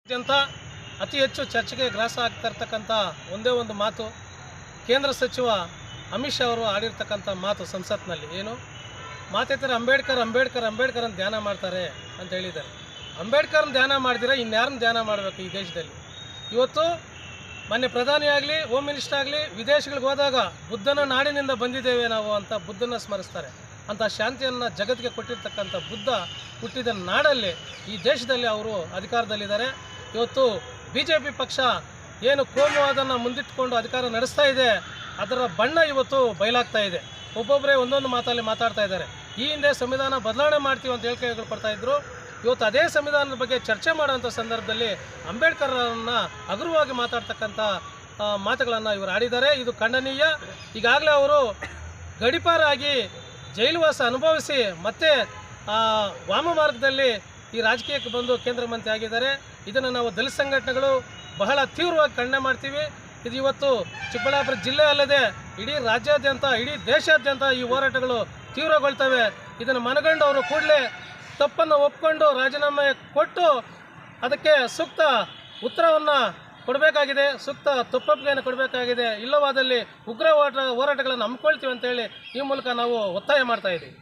ಅತ್ಯಂತ ಅತಿ ಹೆಚ್ಚು ಚರ್ಚೆಗೆ ಗ್ರಾಸ ಆಗ್ತಾ ಇರ್ತಕ್ಕಂಥ ಒಂದೇ ಒಂದು ಮಾತು ಕೇಂದ್ರ ಸಚಿವ ಅಮಿತ್ ಶಾ ಅವರು ಆಡಿರ್ತಕ್ಕಂಥ ಮಾತು ಸಂಸತ್ನಲ್ಲಿ ಏನು ಮಾತೈತಾರೆ ಅಂಬೇಡ್ಕರ್ ಅಂಬೇಡ್ಕರ್ ಅಂಬೇಡ್ಕರ್ ಅಂತ ಧ್ಯಾನ ಮಾಡ್ತಾರೆ ಅಂತ ಹೇಳಿದ್ದಾರೆ. ಅಂಬೇಡ್ಕರ್ನ ಧ್ಯಾನ ಮಾಡಿದ್ರೆ ಇನ್ಯಾರನ್ನ ಧ್ಯಾನ ಮಾಡಬೇಕು ಈ ದೇಶದಲ್ಲಿ? ಇವತ್ತು ಮೊನ್ನೆ ಪ್ರಧಾನಿ ಆಗಲಿ ಹೋಮ್ ಮಿನಿಸ್ಟರ್ ಆಗಲಿ ವಿದೇಶಗಳಿಗೆ ಹೋದಾಗ ಬುದ್ಧನ ನಾಡಿನಿಂದ ಬಂದಿದ್ದೇವೆ ನಾವು ಅಂತ ಬುದ್ಧನ ಸ್ಮರಿಸ್ತಾರೆ. ಅಂಥ ಶಾಂತಿಯನ್ನು ಜಗತ್ತಿಗೆ ಕೊಟ್ಟಿರ್ತಕ್ಕಂಥ ಬುದ್ಧ ಹುಟ್ಟಿದ ನಾಡಲ್ಲಿ ಈ ದೇಶದಲ್ಲಿ ಅವರು ಅಧಿಕಾರದಲ್ಲಿದ್ದಾರೆ. ಇವತ್ತು BJP ಪಕ್ಷ ಏನು ಕೋಮುವಾದನ್ನು ಮುಂದಿಟ್ಟುಕೊಂಡು ಅಧಿಕಾರ ನಡೆಸ್ತಾ ಇದೆ ಅದರ ಬಣ್ಣ ಇವತ್ತು ಬಯಲಾಗ್ತಾ ಇದೆ. ಒಬ್ಬೊಬ್ಬರೇ ಒಂದೊಂದು ಮಾತಲ್ಲಿ ಮಾತಾಡ್ತಾ ಇದ್ದಾರೆ. ಈ ಹಿಂದೆ ಸಂವಿಧಾನ ಬದಲಾವಣೆ ಮಾಡ್ತೀವಿ ಅಂತ ಹೇಳಿಕೆಗಳು ಕೊಡ್ತಾ ಇದ್ರು. ಇವತ್ತು ಅದೇ ಸಂವಿಧಾನದ ಬಗ್ಗೆ ಚರ್ಚೆ ಮಾಡೋಂಥ ಸಂದರ್ಭದಲ್ಲಿ ಅಂಬೇಡ್ಕರ್ರನ್ನು ಹಗುರವಾಗಿ ಮಾತಾಡ್ತಕ್ಕಂಥ ಮಾತುಗಳನ್ನು ಇವರು ಆಡಿದ್ದಾರೆ. ಇದು ಖಂಡನೀಯ. ಈಗಾಗಲೇ ಅವರು ಗಡಿಪಾರಾಗಿ ಜೈಲುವಾಸ ಅನುಭವಿಸಿ ಮತ್ತೆ ವಾಮ ಮಾರ್ಗದಲ್ಲಿ ಈ ರಾಜಕೀಯಕ್ಕೆ ಬಂದು ಕೇಂದ್ರ ಮಂತ್ರಿ ಆಗಿದ್ದಾರೆ. ಇದನ್ನು ನಾವು ದಲಿತ ಸಂಘಟನೆಗಳು ಬಹಳ ತೀವ್ರವಾಗಿ ಖಂಡನೆ ಮಾಡ್ತೀವಿ. ಇದು ಇವತ್ತು ಚಿಕ್ಕಬಳ್ಳಾಪುರ ಜಿಲ್ಲೆ ಅಲ್ಲದೆ ಇಡೀ ರಾಜ್ಯಾದ್ಯಂತ ಇಡೀ ದೇಶಾದ್ಯಂತ ಈ ಹೋರಾಟಗಳು ತೀವ್ರಗೊಳ್ತವೆ. ಇದನ್ನು ಮನಗಂಡು ಅವರು ಕೂಡಲೇ ತಪ್ಪನ್ನು ಒಪ್ಪಿಕೊಂಡು ರಾಜೀನಾಮೆ ಕೊಟ್ಟು ಅದಕ್ಕೆ ಸೂಕ್ತ ಉತ್ತರವನ್ನು ಕೊಡಬೇಕಾಗಿದೆ, ಸೂಕ್ತ ತಪ್ಪೊಪ್ಪಿಗೆಯನ್ನು ಕೊಡಬೇಕಾಗಿದೆ. ಇಲ್ಲವಾದಲ್ಲಿ ಉಗ್ರ ಹೋರಾಟಗಳನ್ನು ಹಮ್ಮಿಕೊಳ್ತೀವಿ ಅಂತೇಳಿ ಈ ಮೂಲಕ ನಾವು ಒತ್ತಾಯ ಮಾಡ್ತಾ ಇದ್ದೀವಿ.